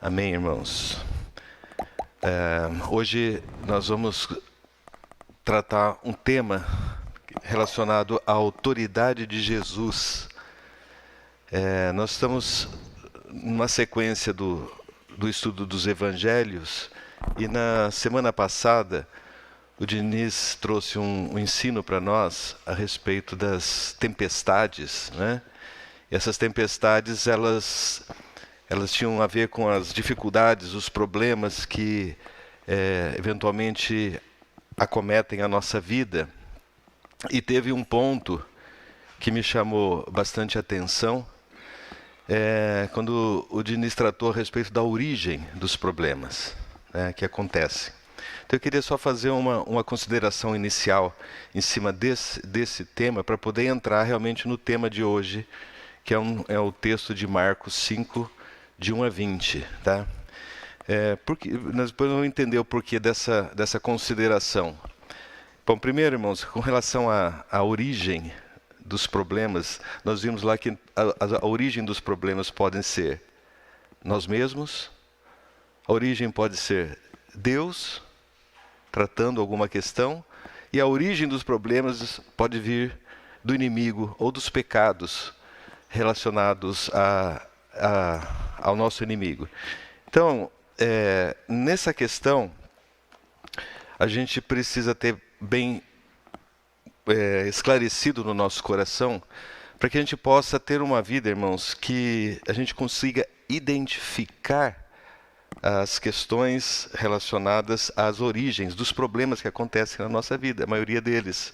Amém, irmãos. Hoje nós vamos tratar um tema relacionado à autoridade de Jesus. Nós estamos numa sequência do estudo dos evangelhos e na semana passada o Diniz trouxe um ensino para nós a respeito das tempestades, né? E essas tempestades, elas tinham a ver com as dificuldades, os problemas que eventualmente acometem a nossa vida. E teve um ponto que me chamou bastante atenção, quando o Diniz tratou a respeito da origem dos problemas, né, que acontecem. Então eu queria só fazer uma consideração inicial em cima desse tema, para poder entrar realmente no tema de hoje, que é o texto de Marcos 5, de 1 a 20, tá? Porque nós depois vamos entender o porquê dessa consideração. Bom, primeiro, irmãos, com relação à origem dos problemas, nós vimos lá que a origem dos problemas podem ser nós mesmos, a origem pode ser Deus tratando alguma questão, e a origem dos problemas pode vir do inimigo ou dos pecados relacionados ao nosso inimigo. Então, nessa questão, a gente precisa ter bem esclarecido no nosso coração, para que a gente possa ter uma vida, irmãos, que a gente consiga identificar as questões relacionadas às origens dos problemas que acontecem na nossa vida, a maioria deles.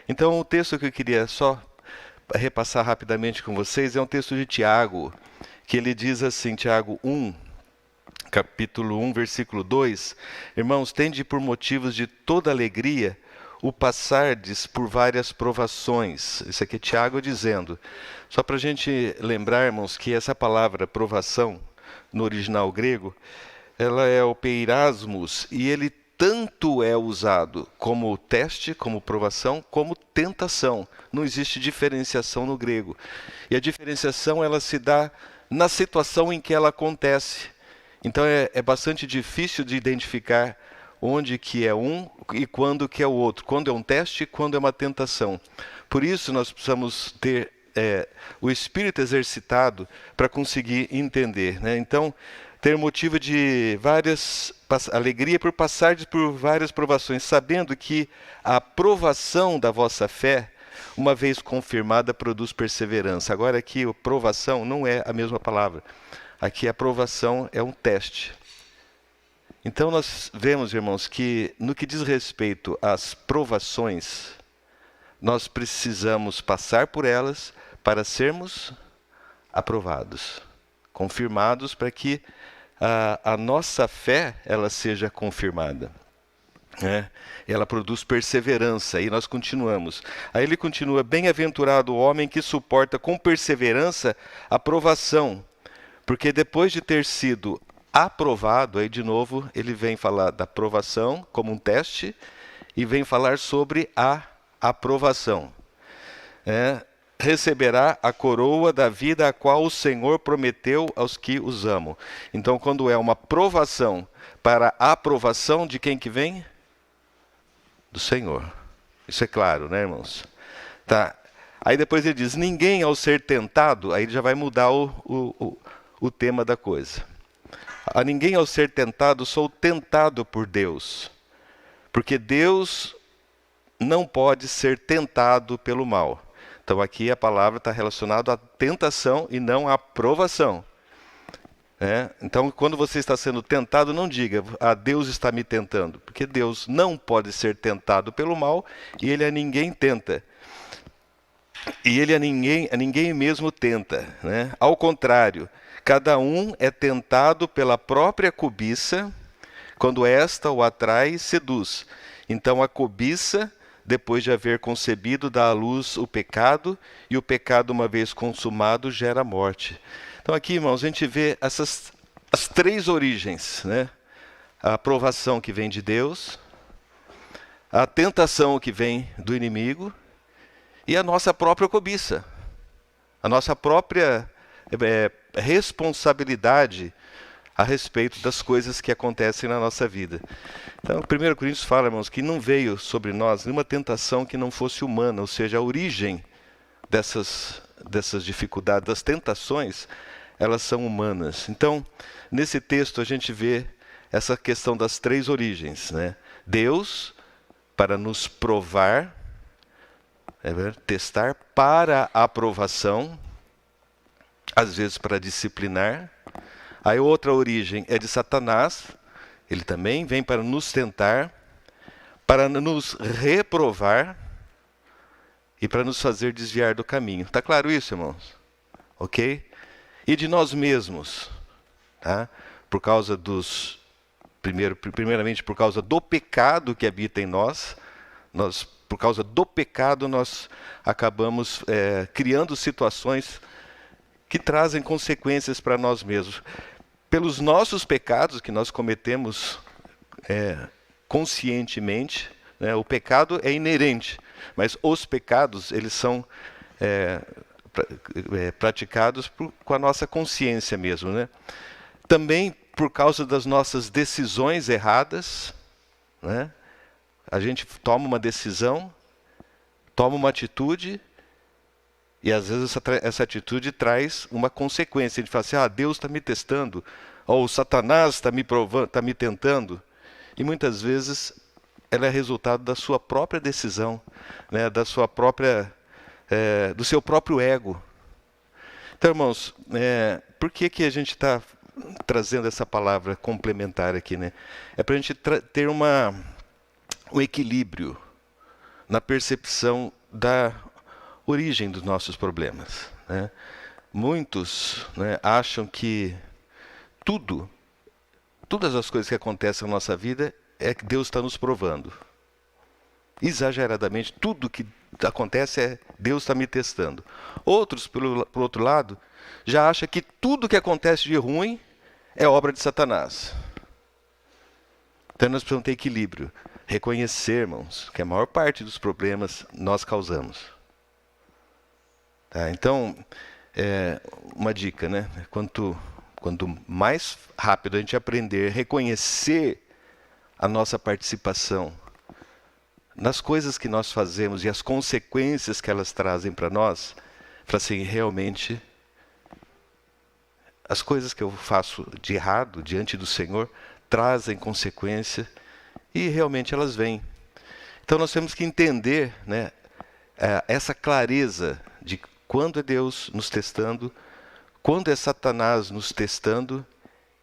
Então, o texto que eu queria só repassar rapidamente com vocês é um texto de Tiago, que ele diz assim, Tiago 1, capítulo 1, versículo 2, irmãos, tende por motivos de toda alegria o passardes por várias provações. Isso aqui é Tiago dizendo. Só para a gente lembrar, irmãos, que essa palavra provação, no original grego, ela é o peirasmos, e ele tanto é usado como teste, como provação, como tentação. Não existe diferenciação no grego. E a diferenciação, ela se dá na situação em que ela acontece. Então é bastante difícil de identificar onde que é um e quando que é o outro. Quando é um teste e quando é uma tentação. Por isso nós precisamos ter o espírito exercitado para conseguir entender, né? Então, ter motivo de alegria por passar por várias provações, sabendo que a provação da vossa fé, uma vez confirmada, produz perseverança. Agora aqui, a provação não é a mesma palavra. Aqui a provação é um teste. Então nós vemos, irmãos, que no que diz respeito às provações, nós precisamos passar por elas para sermos aprovados, confirmados, para que a nossa fé ela seja confirmada. Ela produz perseverança, e nós continuamos. Aí ele continua, bem-aventurado o homem que suporta com perseverança a provação, porque depois de ter sido aprovado, aí de novo ele vem falar da provação como um teste, e vem falar sobre a aprovação. Receberá a coroa da vida a qual o Senhor prometeu aos que os amam. Então, quando é uma provação para a aprovação, de quem que vem? Do Senhor. Isso é claro, né, irmãos? Tá. Aí depois ele diz, ninguém ao ser tentado, aí ele já vai mudar o tema da coisa. A ninguém ao ser tentado, sou tentado por Deus. Porque Deus não pode ser tentado pelo mal. Então aqui a palavra está relacionada à tentação e não à provação. Então quando você está sendo tentado, não diga, Deus está me tentando. Porque Deus não pode ser tentado pelo mal, e ele a ninguém tenta. E ele a ninguém mesmo tenta, né? Ao contrário, cada um é tentado pela própria cobiça, quando esta o atrai e seduz. Então a cobiça, depois de haver concebido, dá à luz o pecado, e o pecado, uma vez consumado, gera morte. Então aqui, irmãos, a gente vê as três origens, né? A aprovação que vem de Deus, a tentação que vem do inimigo, e a nossa própria cobiça, a nossa própria responsabilidade a respeito das coisas que acontecem na nossa vida. Então, 1 Coríntios fala, irmãos, que não veio sobre nós nenhuma tentação que não fosse humana, ou seja, a origem dessas dificuldades, das tentações, elas são humanas. Então, nesse texto a gente vê essa questão das três origens, né? Deus, para nos provar, testar para a aprovação, às vezes para disciplinar. Aí outra origem é de Satanás, ele também vem para nos tentar, para nos reprovar e para nos fazer desviar do caminho. Está claro isso, irmãos? Ok? E de nós mesmos, tá? Por causa primeiramente por causa do pecado que habita em nós, por causa do pecado nós acabamos criando situações que trazem consequências para nós mesmos. Pelos nossos pecados que nós cometemos conscientemente, né? O pecado é inerente, mas os pecados eles são praticados com a nossa consciência mesmo, né? Também por causa das nossas decisões erradas, né? A gente toma uma decisão, toma uma atitude, e às vezes essa atitude traz uma consequência. A gente fala assim, Deus está me testando, ou Satanás está me provando, está me tentando. E muitas vezes ela é resultado da sua própria decisão, né? Da sua própria, do seu próprio ego. Então, irmãos, por que a gente está trazendo essa palavra complementar aqui, né? É para a gente ter um equilíbrio na percepção da origem dos nossos problemas, né? Muitos, né, acham que todas as coisas que acontecem na nossa vida é que Deus está nos provando. Exageradamente, tudo que acontece é Deus está me testando. Outros, por outro lado, já acham que tudo que acontece de ruim é obra de Satanás. Então nós precisamos ter equilíbrio. Reconhecer, irmãos, que a maior parte dos problemas nós causamos. Tá? Então, uma dica, né? Quanto mais rápido a gente aprender a reconhecer a nossa participação nas coisas que nós fazemos e as consequências que elas trazem para nós, para assim, realmente, as coisas que eu faço de errado diante do Senhor trazem consequência e realmente elas vêm. Então nós temos que entender, né, essa clareza de quando é Deus nos testando, quando é Satanás nos testando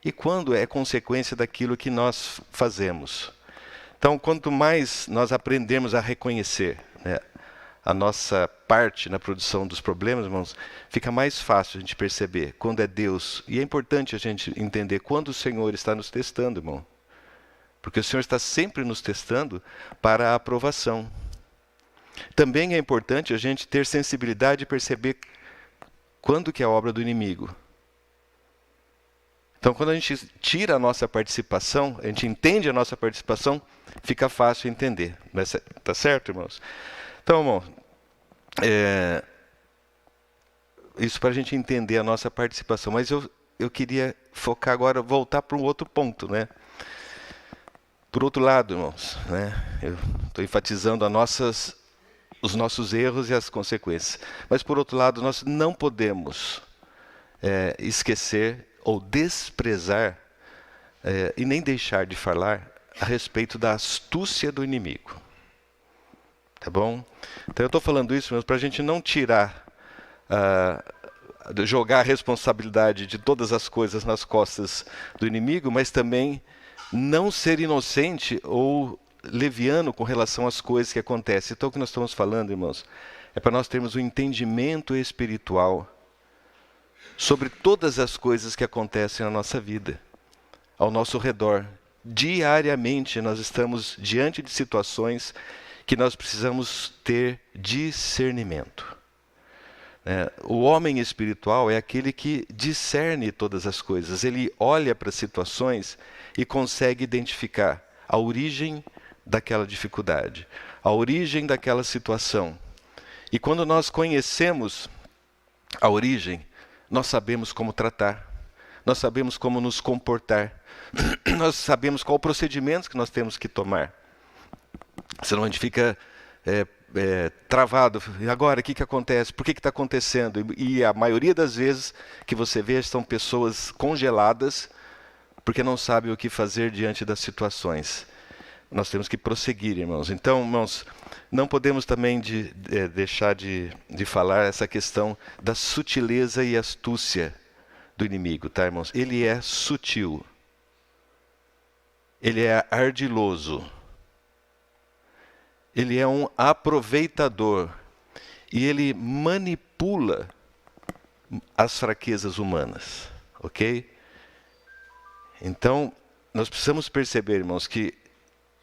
e quando é consequência daquilo que nós fazemos. Então, quanto mais nós aprendemos a reconhecer, né, a nossa parte na produção dos problemas, irmãos, fica mais fácil a gente perceber quando é Deus. E é importante a gente entender quando o Senhor está nos testando, irmão. Porque o Senhor está sempre nos testando para a aprovação. Também é importante a gente ter sensibilidade e perceber quando que é a obra do inimigo. Então, quando a gente tira a nossa participação, a gente entende a nossa participação, fica fácil entender. Tá certo, irmãos? Então, irmão, isso para a gente entender a nossa participação. Mas eu queria focar agora, voltar para um outro ponto, né? Por outro lado, irmãos, né? Eu estou enfatizando os nossos erros e as consequências. Mas, por outro lado, nós não podemos esquecer ou desprezar e nem deixar de falar a respeito da astúcia do inimigo. Tá bom? Então eu estou falando isso para a gente não tirar, jogar a responsabilidade de todas as coisas nas costas do inimigo, mas também não ser inocente ou leviano com relação às coisas que acontecem. Então o que nós estamos falando, irmãos, é para nós termos um entendimento espiritual sobre todas as coisas que acontecem na nossa vida, ao nosso redor. Diariamente nós estamos diante de situações que nós precisamos ter discernimento. O homem espiritual é aquele que discerne todas as coisas. Ele olha para as situações e consegue identificar a origem daquela dificuldade, a origem daquela situação. E quando nós conhecemos a origem, nós sabemos como tratar. nós sabemos como nos comportar, nós sabemos qual o procedimento que nós temos que tomar. Senão a gente fica travado. E agora, o que acontece? Por que está acontecendo? E a maioria das vezes que você vê são pessoas congeladas porque não sabem o que fazer diante das situações. Nós temos que prosseguir, irmãos. Então, irmãos, não podemos também deixar de falar essa questão da sutileza e astúcia do inimigo, tá, irmãos? Ele é sutil. Ele é ardiloso. Ele é um aproveitador. E ele manipula as fraquezas humanas, ok? Então, nós precisamos perceber, irmãos, que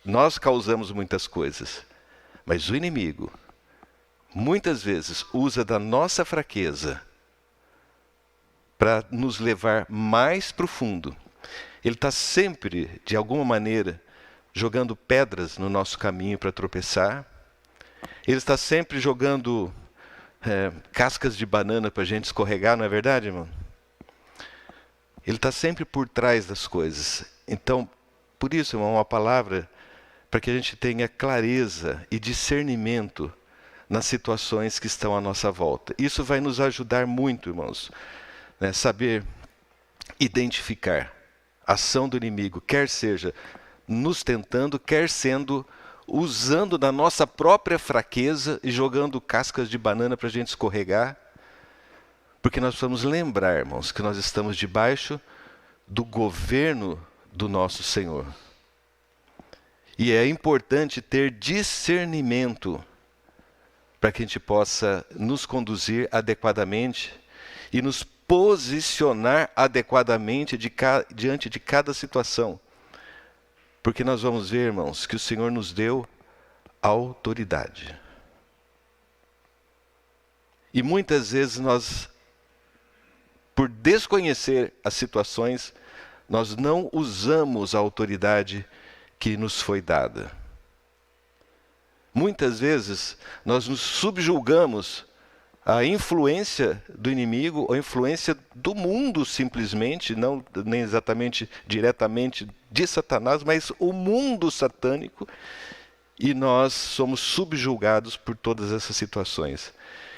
nós causamos muitas coisas, mas o inimigo, muitas vezes, usa da nossa fraqueza para nos levar mais profundo. Ele está sempre, de alguma maneira, jogando pedras no nosso caminho para tropeçar. Ele está sempre jogando cascas de banana para a gente escorregar, não é verdade, irmão? Ele está sempre por trás das coisas. Então, por isso, irmão, uma palavra para que a gente tenha clareza e discernimento nas situações que estão à nossa volta. Isso vai nos ajudar muito, irmãos, né? Saber identificar a ação do inimigo, quer seja nos tentando, quer sendo usando da nossa própria fraqueza e jogando cascas de banana para a gente escorregar. Porque nós precisamos lembrar, irmãos, que nós estamos debaixo do governo do nosso Senhor. E é importante ter discernimento para que a gente possa nos conduzir adequadamente e nos posicionar adequadamente diante de cada situação. Porque nós vamos ver, irmãos, que o Senhor nos deu autoridade. E muitas vezes nós, por desconhecer as situações, nós não usamos a autoridade que nos foi dada. Muitas vezes nós nos subjugamos à influência do inimigo, ou à influência do mundo simplesmente, não nem exatamente diretamente de Satanás, mas o mundo satânico, e nós somos subjugados por todas essas situações.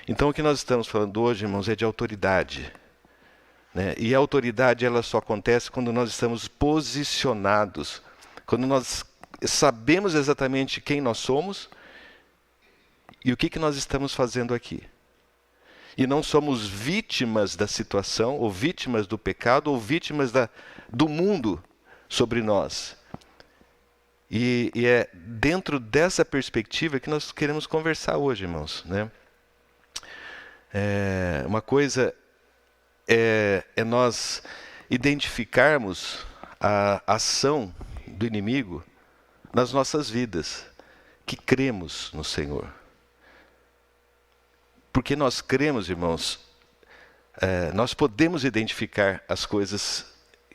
Então o que nós estamos falando hoje, irmãos, é de autoridade. Né? E a autoridade ela só acontece quando nós estamos posicionados, quando nós sabemos exatamente quem nós somos e o que nós estamos fazendo aqui. E não somos vítimas da situação, ou vítimas do pecado, ou vítimas do mundo sobre nós. E é dentro dessa perspectiva que nós queremos conversar hoje, irmãos. Né? Uma coisa é nós identificarmos a ação do inimigo nas nossas vidas, que cremos no Senhor. Porque nós cremos, irmãos, nós podemos identificar as coisas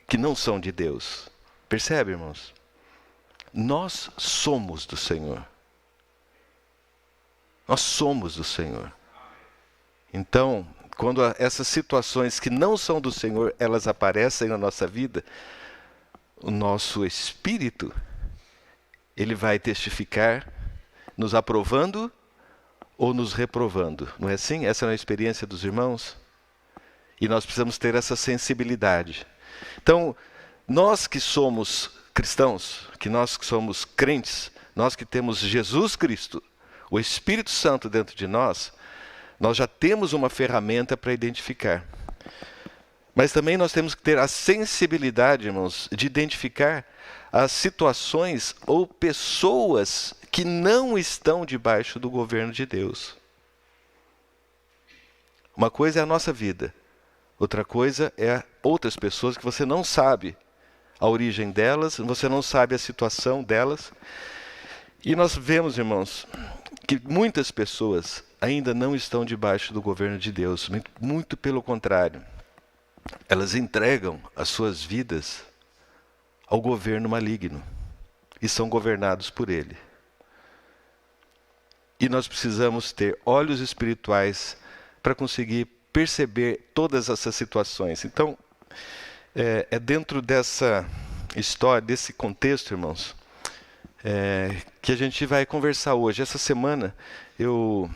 que não são de Deus. Percebe, irmãos? Nós somos do Senhor. Nós somos do Senhor. Então, quando essas situações que não são do Senhor, elas aparecem na nossa vida, o nosso espírito, ele vai testificar, nos aprovando ou nos reprovando. Não é assim? Essa é a experiência dos irmãos? E nós precisamos ter essa sensibilidade. Então, nós que somos cristãos, nós que somos crentes, nós que temos Jesus Cristo, o Espírito Santo dentro de nós já temos uma ferramenta para identificar. Mas também nós temos que ter a sensibilidade, irmãos, de identificar as situações ou pessoas que não estão debaixo do governo de Deus. Uma coisa é a nossa vida, outra coisa é outras pessoas que você não sabe a origem delas, você não sabe a situação delas. E nós vemos, irmãos, que muitas pessoas ainda não estão debaixo do governo de Deus, muito pelo contrário. Elas entregam as suas vidas ao governo maligno e são governados por ele. E nós precisamos ter olhos espirituais para conseguir perceber todas essas situações. Então, É dentro dessa história, desse contexto, irmãos, que a gente vai conversar hoje. Essa semana eu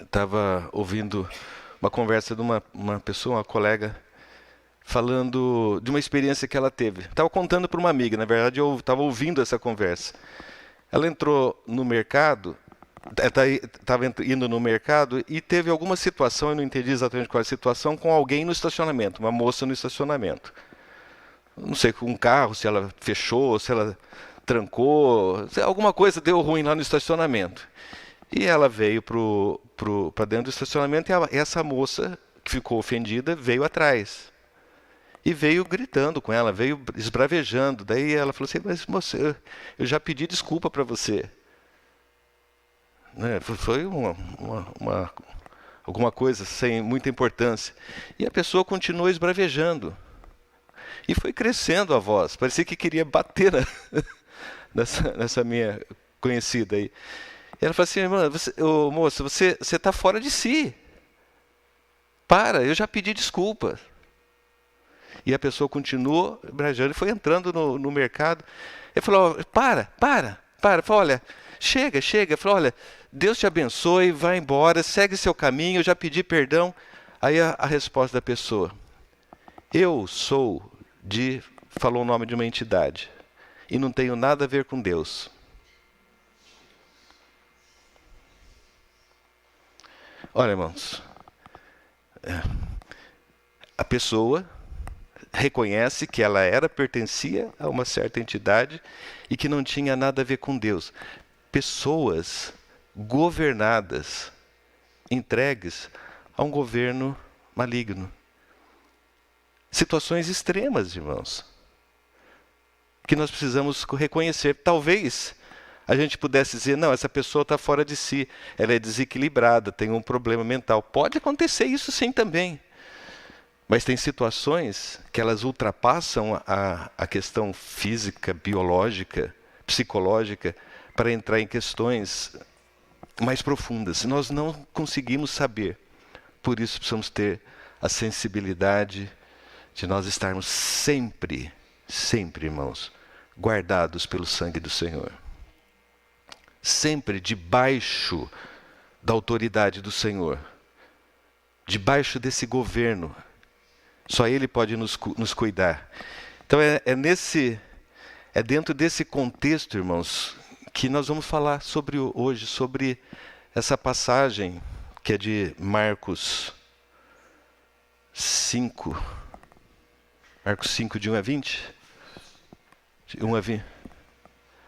estava ouvindo uma conversa de uma pessoa, uma colega, falando de uma experiência que ela teve. Estava contando para uma amiga, na verdade eu estava ouvindo essa conversa. Ela entrou no mercado, estava indo no mercado e teve alguma situação, eu não entendi exatamente qual é a situação, com alguém no estacionamento, uma moça no estacionamento. Não sei, com um carro, se ela fechou, se ela trancou, alguma coisa deu ruim lá no estacionamento. E ela veio para dentro do estacionamento e essa moça, que ficou ofendida, veio atrás. E veio gritando com ela, veio esbravejando. Daí ela falou assim, mas moça, eu já pedi desculpa para você. Né? Foi alguma coisa sem muita importância. E a pessoa continuou esbravejando. E foi crescendo a voz. Parecia que queria bater nessa minha conhecida aí. E ela falou assim, irmã, moça, você está fora de si. Para, eu já pedi desculpas. E a pessoa continuou brajando e foi entrando no mercado. Ele falou, para. Falou, olha, chega. Falou, olha, Deus te abençoe, vai embora, segue seu caminho, eu já pedi perdão. Aí a resposta da pessoa, eu sou falou o nome de uma entidade, e não tenho nada a ver com Deus. Olha, irmãos, a pessoa reconhece que ela pertencia a uma certa entidade e que não tinha nada a ver com Deus. Pessoas governadas, entregues a um governo maligno. Situações extremas, irmãos, que nós precisamos reconhecer. Talvez a gente pudesse dizer, não, essa pessoa está fora de si, ela é desequilibrada, tem um problema mental. Pode acontecer isso sim também. Mas tem situações que elas ultrapassam a questão física, biológica, psicológica, para entrar em questões mais profundas. Nós não conseguimos saber. Por isso precisamos ter a sensibilidade de nós estarmos sempre, irmãos, guardados pelo sangue do Senhor. Sempre debaixo da autoridade do Senhor. Debaixo desse governo. Só Ele pode nos cuidar. Então é dentro desse contexto, irmãos, que nós vamos falar hoje sobre essa passagem que é de Marcos 5. Marcos 5, de 1 a 20.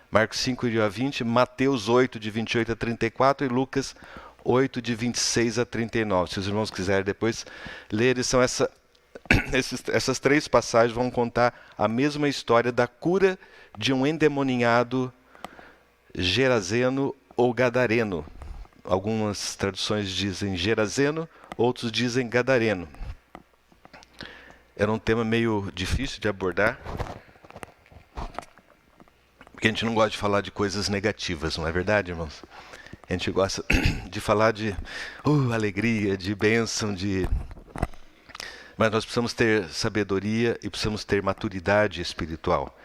Marcos 5, de 1 a 20. Mateus 8, de 28 a 34. E Lucas 8, de 26 a 39. Se os irmãos quiserem depois ler, são essas três passagens vão contar a mesma história da cura de um endemoniado gerazeno ou gadareno. Algumas traduções dizem gerazeno, outros dizem gadareno. Era um tema meio difícil de abordar, porque a gente não gosta de falar de coisas negativas, não é verdade, irmãos? A gente gosta de falar de alegria, de bênção, mas nós precisamos ter sabedoria e precisamos ter maturidade espiritual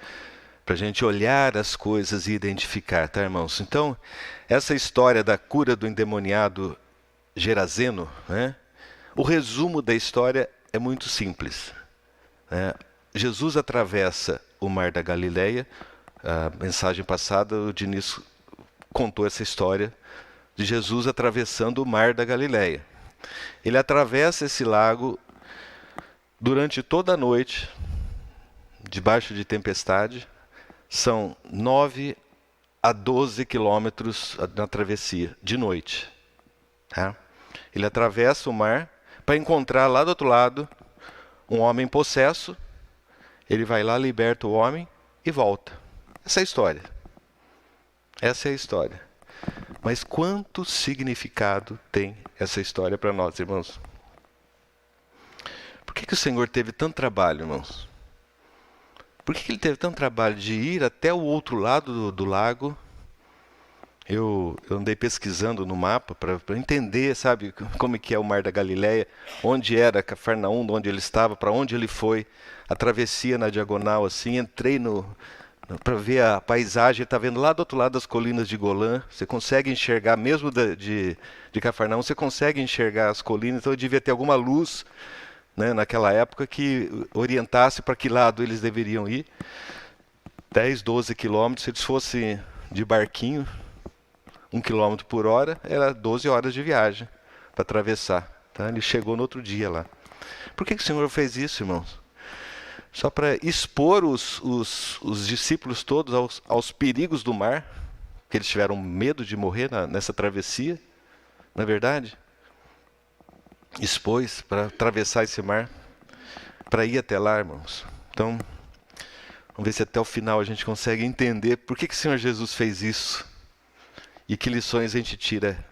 para a gente olhar as coisas e identificar, tá, irmãos? Então, essa história da cura do endemoniado gerazeno, né? O resumo da história é muito simples. Jesus atravessa o Mar da Galileia. A mensagem passada, o Diniz contou essa história de Jesus atravessando o Mar da Galileia. Ele atravessa esse lago durante toda a noite, debaixo de tempestade. São 9 a 12 quilômetros na travessia, de noite. Tá? Ele atravessa o mar para encontrar lá do outro lado um homem possesso. Ele vai lá, liberta o homem e volta. Essa é a história. Essa é a história. Mas quanto significado tem essa história para nós, irmãos? Por que o Senhor teve tanto trabalho, irmãos? Por que Ele teve tanto trabalho de ir até o outro lado do lago, Eu andei pesquisando no mapa para entender, sabe, como é que é o Mar da Galileia, onde era Cafarnaum, onde ele estava, para onde ele foi. A travessia na diagonal, assim, entrei para ver a paisagem, está vendo lá do outro lado das colinas de Golã. Você consegue enxergar, mesmo de Cafarnaum, você consegue enxergar as colinas, então devia ter alguma luz, né, naquela época que orientasse para que lado eles deveriam ir. 10, 12 quilômetros, se eles fossem de barquinho, 1 quilômetro por hora, era 12 horas de viagem para atravessar. Tá? Ele chegou no outro dia lá. Por que o Senhor fez isso, irmãos? Só para expor os discípulos todos aos perigos do mar, que eles tiveram medo de morrer nessa travessia, não é verdade? Expôs para atravessar esse mar, para ir até lá, irmãos. Então, vamos ver se até o final a gente consegue entender por que o Senhor Jesus fez isso e que lições a gente tira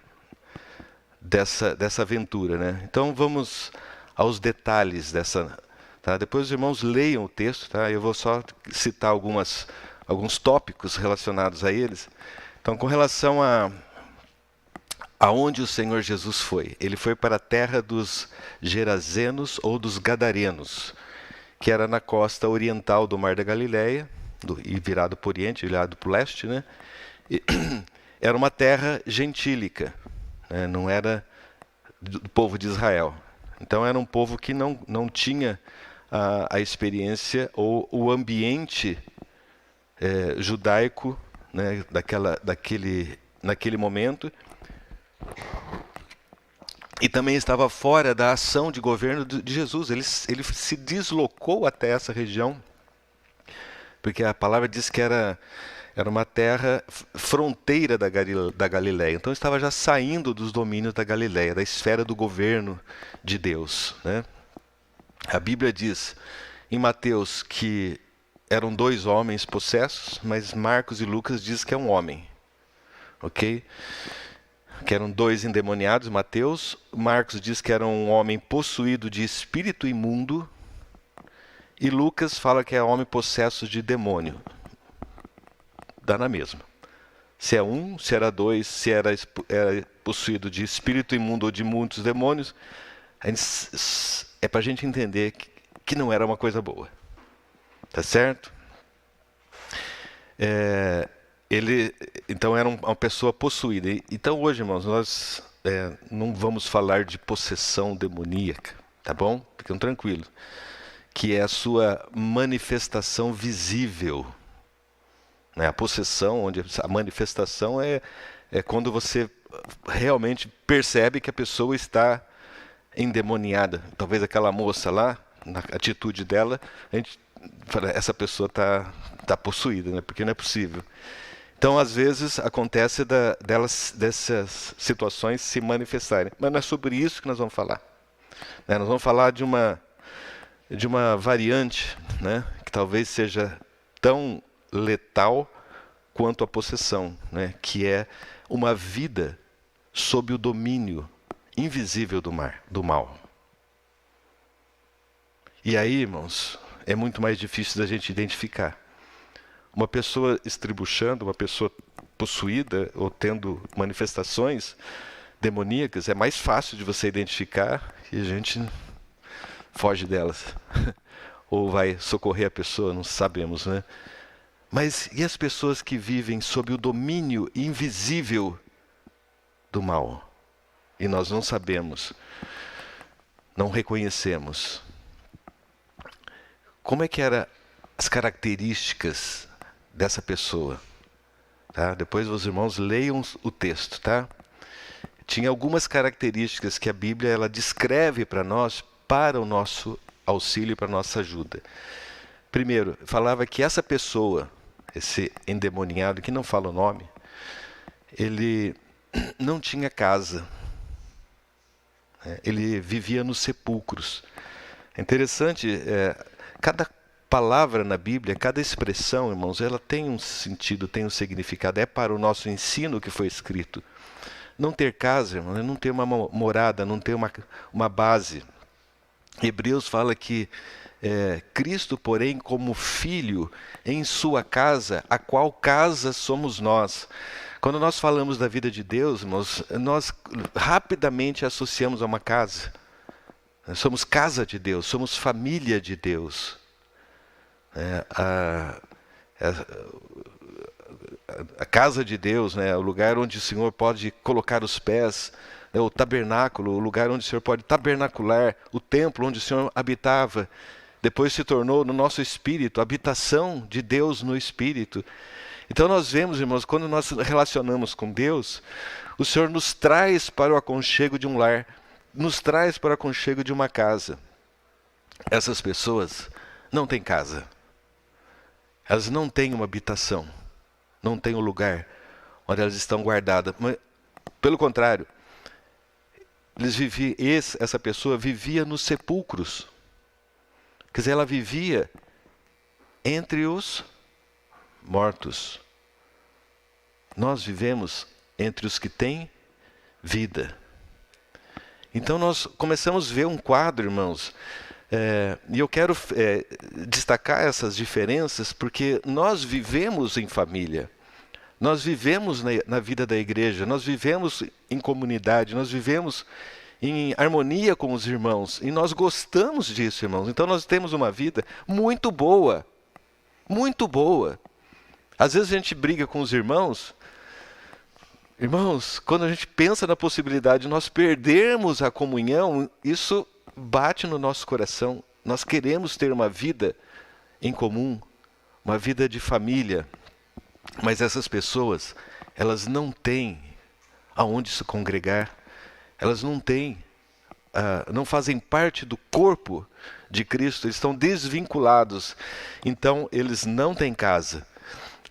dessa aventura, né? Então, vamos aos detalhes dessa. Tá? Depois os irmãos leiam o texto, tá? Eu vou só citar alguns tópicos relacionados a eles. Então, com relação aonde o Senhor Jesus foi, ele foi para a terra dos Gerazenos ou dos Gadarenos, que era na costa oriental do Mar da Galileia, e virado para o oriente, virado para o leste, né? Era uma terra gentílica, né? Não era do povo de Israel. Então era um povo que não tinha a experiência ou o ambiente judaico, né, naquele momento, e também estava fora da ação de governo de Jesus. Ele se deslocou até essa região, porque a palavra diz que era uma terra fronteira da Galileia. Então estava já saindo dos domínios da Galileia, da esfera do governo de Deus, né? A Bíblia diz em Mateus que eram 2 homens possessos, mas Marcos e Lucas diz que é um homem, ok? Que eram 2 endemoniados. Marcos diz que era um homem possuído de espírito imundo, e Lucas fala que é homem possesso de demônio. Dá na mesma. Se é um, se era 2, se era possuído de espírito imundo ou de muitos demônios, é para a gente entender que não era uma coisa boa. Tá certo? Ele, então, era uma pessoa possuída. Então, hoje, irmãos, nós não vamos falar de possessão demoníaca, tá bom? Fiquem tranquilos. Que é a sua manifestação visível. Né? A possessão, onde a manifestação é quando você realmente percebe que a pessoa está endemoniada. Talvez aquela moça lá, na atitude dela, a gente fala, essa pessoa está possuída, né? Porque não é possível. Então, às vezes, acontece dessas situações se manifestarem. Mas não é sobre isso que nós vamos falar. Né? Nós vamos falar de uma variante, né? Que talvez seja tão letal quanto a possessão, né? Que é uma vida sob o domínio invisível do mal. E aí, irmãos, é muito mais difícil da gente identificar. Uma pessoa estribuchando, uma pessoa possuída ou tendo manifestações demoníacas, é mais fácil de você identificar e a gente foge delas. Ou vai socorrer a pessoa, não sabemos, né? Mas e as pessoas que vivem sob o domínio invisível do mal? E nós não sabemos, não reconhecemos. Como é que eram as características dessa pessoa? Tá? Depois os irmãos leiam o texto, tá? Tinha algumas características que a Bíblia ela descreve para nós, para o nosso auxílio e para a nossa ajuda. Primeiro, falava que essa pessoa, esse endemoniado, que não fala o nome, ele não tinha casa. Ele vivia nos sepulcros. É interessante, cada palavra na Bíblia, cada expressão, irmãos, ela tem um sentido, tem um significado. É para o nosso ensino que foi escrito. Não ter casa, irmão, é não ter uma morada, não ter uma base. Hebreus fala que Cristo, porém, como filho em sua casa, a qual casa somos nós. Quando nós falamos da vida de Deus, irmãos, nós rapidamente associamos a uma casa. Nós somos casa de Deus, somos família de Deus. A casa de Deus, né, o lugar onde o Senhor pode colocar os pés, né, o tabernáculo, o lugar onde o Senhor pode tabernacular, o templo onde o Senhor habitava, depois se tornou no nosso espírito, a habitação de Deus no espírito. Então nós vemos, irmãos, quando nós relacionamos com Deus, o Senhor nos traz para o aconchego de um lar, nos traz para o aconchego de uma casa. Essas pessoas não têm casa. Elas não têm uma habitação. Não têm um lugar onde elas estão guardadas. Mas, pelo contrário, essa pessoa vivia nos sepulcros. Quer dizer, ela vivia entre os mortos. Nós vivemos entre os que têm vida. Então nós começamos a ver um quadro, irmãos, e eu quero destacar essas diferenças porque nós vivemos em família, nós vivemos na vida da igreja, nós vivemos em comunidade, nós vivemos em harmonia com os irmãos e nós gostamos disso, irmãos. Então nós temos uma vida muito boa, muito boa. Às vezes a gente briga com os irmãos. Irmãos, quando a gente pensa na possibilidade de nós perdermos a comunhão, isso bate no nosso coração. Nós queremos ter uma vida em comum, uma vida de família. Mas essas pessoas, elas não têm aonde se congregar. Elas não têm, não fazem parte do corpo de Cristo. Eles estão desvinculados. Então, eles não têm casa.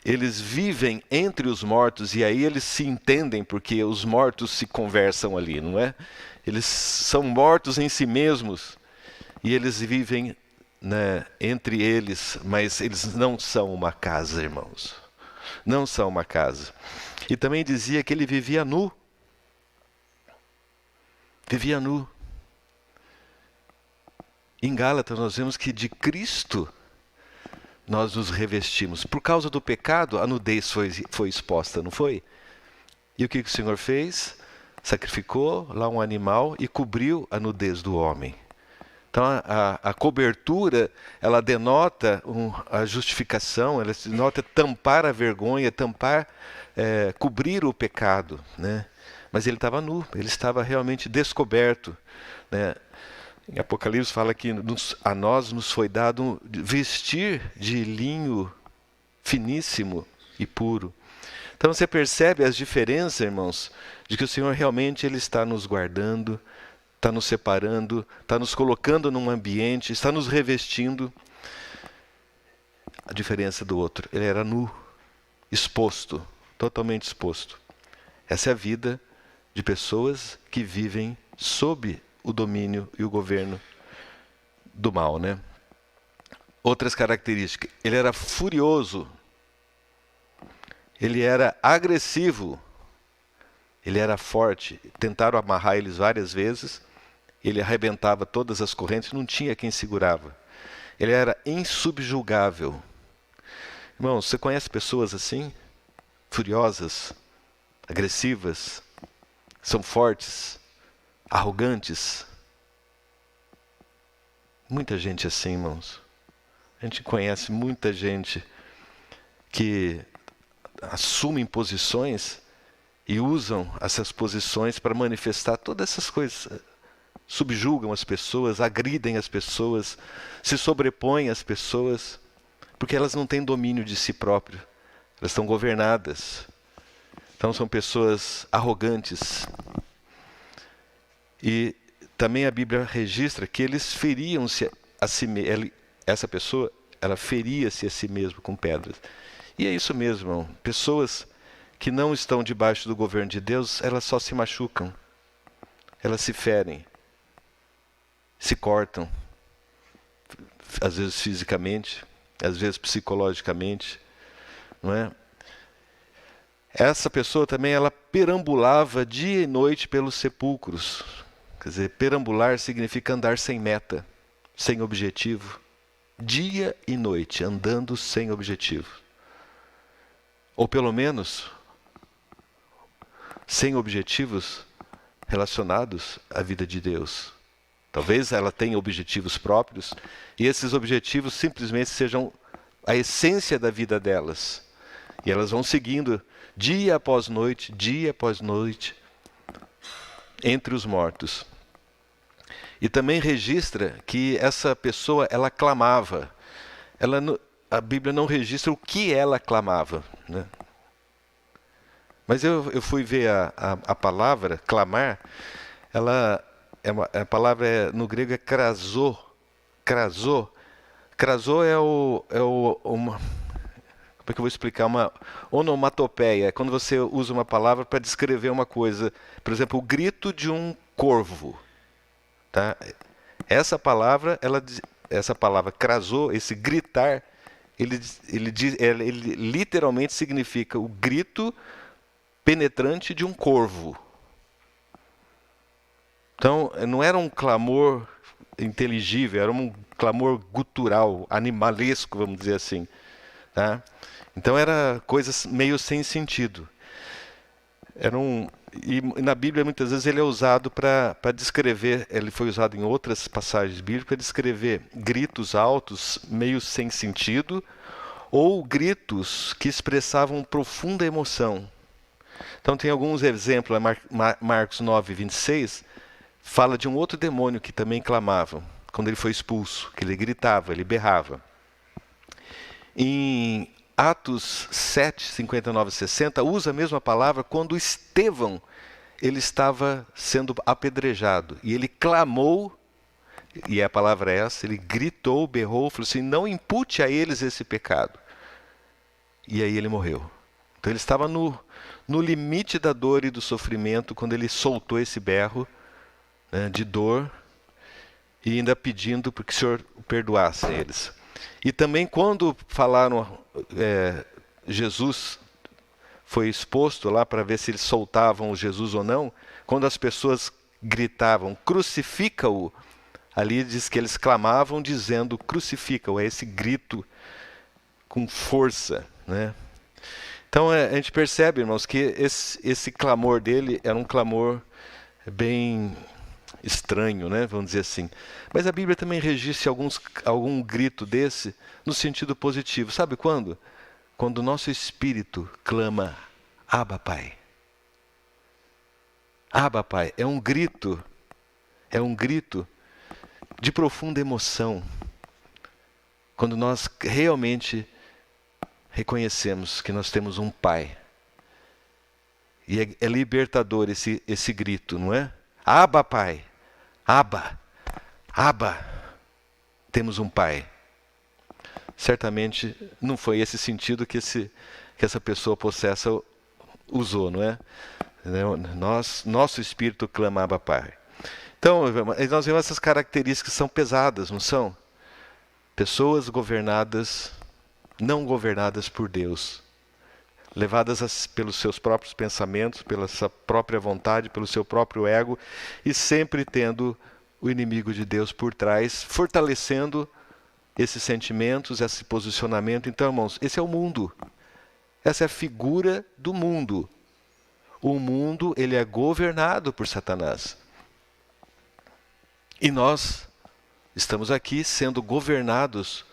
Eles vivem entre os mortos e aí eles se entendem porque os mortos se conversam ali, não é? Eles são mortos em si mesmos e eles vivem, né, entre eles, mas eles não são uma casa, irmãos. Não são uma casa. E também dizia que ele vivia nu. Vivia nu. Em Gálatas nós vemos que de Cristo nós nos revestimos. Por causa do pecado, a nudez foi exposta, não foi? E o que o Senhor fez? Sacrificou lá um animal e cobriu a nudez do homem. Então a cobertura, ela denota a justificação, ela denota tampar a vergonha, cobrir o pecado, né? Mas ele estava nu, ele estava realmente descoberto, né? Em Apocalipse fala que a nós nos foi dado vestir de linho finíssimo e puro. Então você percebe as diferenças, irmãos, de que o Senhor realmente ele está nos guardando, está nos separando, está nos colocando num ambiente, está nos revestindo. A diferença do outro, ele era nu, exposto, totalmente exposto. Essa é a vida de pessoas que vivem sob o domínio e o governo do mal, né? Outras características. Ele era furioso. Ele era agressivo. Ele era forte. Tentaram amarrar eles várias vezes. Ele arrebentava todas as correntes. Não tinha quem segurava. Ele era insubjugável. Irmãos, você conhece pessoas assim? Furiosas, agressivas, são fortes, arrogantes. Muita gente assim, irmãos. A gente conhece muita gente que assumem posições e usam essas posições para manifestar todas essas coisas. Subjugam as pessoas, agridem as pessoas, se sobrepõem às pessoas, porque elas não têm domínio de si próprias. Elas estão governadas. Então são pessoas arrogantes. E também a Bíblia registra que eles feriam-se a si mesmos. Essa pessoa, ela feria-se a si mesmo com pedras. E é isso mesmo, irmão. Pessoas que não estão debaixo do governo de Deus, elas só se machucam. Elas se ferem. Se cortam. Às vezes fisicamente, às vezes psicologicamente. Não é? Essa pessoa também, ela perambulava dia e noite pelos sepulcros. Quer dizer, perambular significa andar sem meta, sem objetivo. Dia e noite, andando sem objetivo. Ou pelo menos, sem objetivos relacionados à vida de Deus. Talvez ela tenha objetivos próprios e esses objetivos simplesmente sejam a essência da vida delas. E elas vão seguindo dia após noite, entre os mortos. E também registra que essa pessoa, ela clamava. A Bíblia não registra o que ela clamava, né? Mas eu fui ver a palavra clamar, a palavra no grego é krasô. Krasô. Krasô como é que eu vou explicar? Uma onomatopeia. É quando você usa uma palavra para descrever uma coisa. Por exemplo, o grito de um corvo. Tá? Essa palavra krasô, esse gritar, ele literalmente significa o grito penetrante de um corvo. Então, não era um clamor inteligível, era um clamor gutural, animalesco, vamos dizer assim. Tá? Então, era coisas meio sem sentido. E na Bíblia, muitas vezes, ele é usado para descrever, ele foi usado em outras passagens bíblicas, para descrever gritos altos, meio sem sentido, ou gritos que expressavam profunda emoção. Então, tem alguns exemplos, Marcos 9, 26, fala de um outro demônio que também clamava, quando ele foi expulso, que ele gritava, ele berrava. Em Atos 7, 59 e 60, usa a mesma palavra quando Estevão ele estava sendo apedrejado. E ele clamou, e a palavra é essa, ele gritou, berrou, falou assim, não impute a eles esse pecado. E aí ele morreu. Então ele estava no limite da dor e do sofrimento quando ele soltou esse berro, né, de dor, e ainda pedindo para que o Senhor perdoasse eles. E também quando falaram, Jesus foi exposto lá para ver se eles soltavam Jesus ou não, quando as pessoas gritavam, crucifica-o, ali diz que eles clamavam dizendo, crucifica-o, é esse grito com força, né? Então a gente percebe, irmãos, que esse clamor dele era um clamor bem estranho, né? Vamos dizer assim. Mas a Bíblia também registra algum grito desse no sentido positivo. Sabe quando? Quando o nosso espírito clama, Abba, Pai. Abba, Pai. É um grito de profunda emoção. Quando nós realmente reconhecemos que nós temos um Pai. E é libertador esse grito, não é? Abba, Pai. Abba. Abba. Temos um Pai. Certamente não foi esse sentido que essa pessoa possessa usou, não é? Nosso espírito clama Abba, Pai. Então, nós vemos essas características que são pesadas, não são? Pessoas governadas, não governadas por Deus. Levadas pelos seus próprios pensamentos, pela sua própria vontade, pelo seu próprio ego, e sempre tendo o inimigo de Deus por trás, fortalecendo esses sentimentos, esse posicionamento. Então, irmãos, esse é o mundo. Essa é a figura do mundo. O mundo, ele é governado por Satanás. E nós estamos aqui sendo governados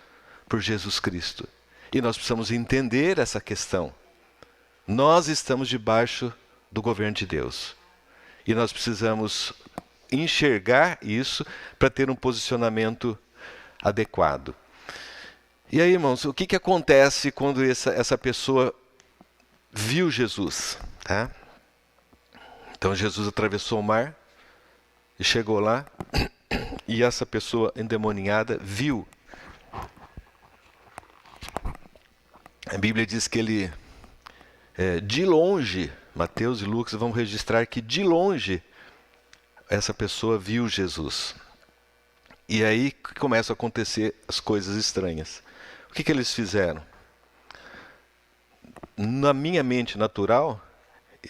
por Jesus Cristo. E nós precisamos entender essa questão. Nós estamos debaixo do governo de Deus. E nós precisamos enxergar isso para ter um posicionamento adequado. E aí, irmãos, o que acontece quando essa pessoa viu Jesus? Tá? Então Jesus atravessou o mar e chegou lá, e essa pessoa endemoniada viu. A Bíblia diz que ele, de longe, Mateus e Lucas vão registrar que de longe essa pessoa viu Jesus. E aí começam a acontecer as coisas estranhas. O que eles fizeram? Na minha mente natural,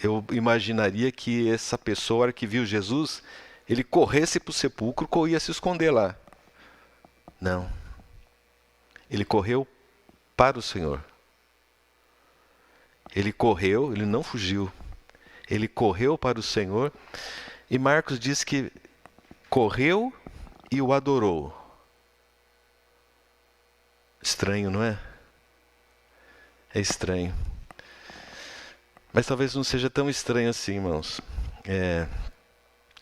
eu imaginaria que essa pessoa que viu Jesus, ele corresse para o sepulcro ou ia se esconder lá. Não. Ele correu para o Senhor. Ele correu, ele não fugiu. Ele correu para o Senhor e Marcos diz que correu e o adorou. Estranho, não é? É estranho. Mas talvez não seja tão estranho assim, irmãos.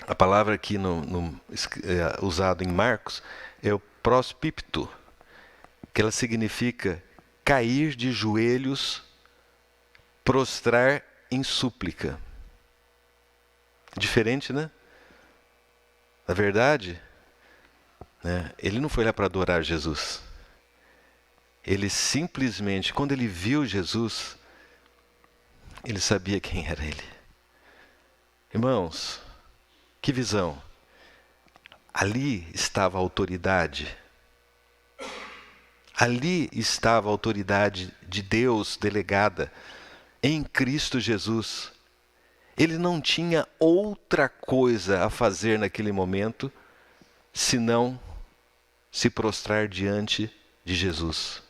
A palavra aqui usada em Marcos é o prospipto, que ela significa cair de joelhos, prostrar em súplica. Diferente, né? Na verdade, né, ele não foi lá para adorar Jesus. Ele simplesmente, quando ele viu Jesus, ele sabia quem era ele. Irmãos, que visão. Ali estava a autoridade. Ali estava a autoridade de Deus delegada em Cristo Jesus. Ele não tinha outra coisa a fazer naquele momento senão se prostrar diante de Jesus.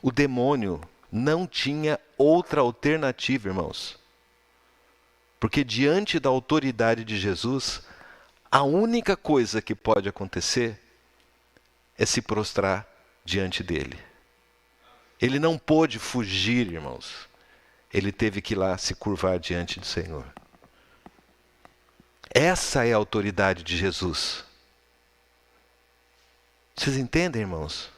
O demônio não tinha outra alternativa, irmãos. Porque diante da autoridade de Jesus, a única coisa que pode acontecer é se prostrar diante dele. Ele não pôde fugir, irmãos. Ele teve que ir lá se curvar diante do Senhor. Essa é a autoridade de Jesus. Vocês entendem, irmãos?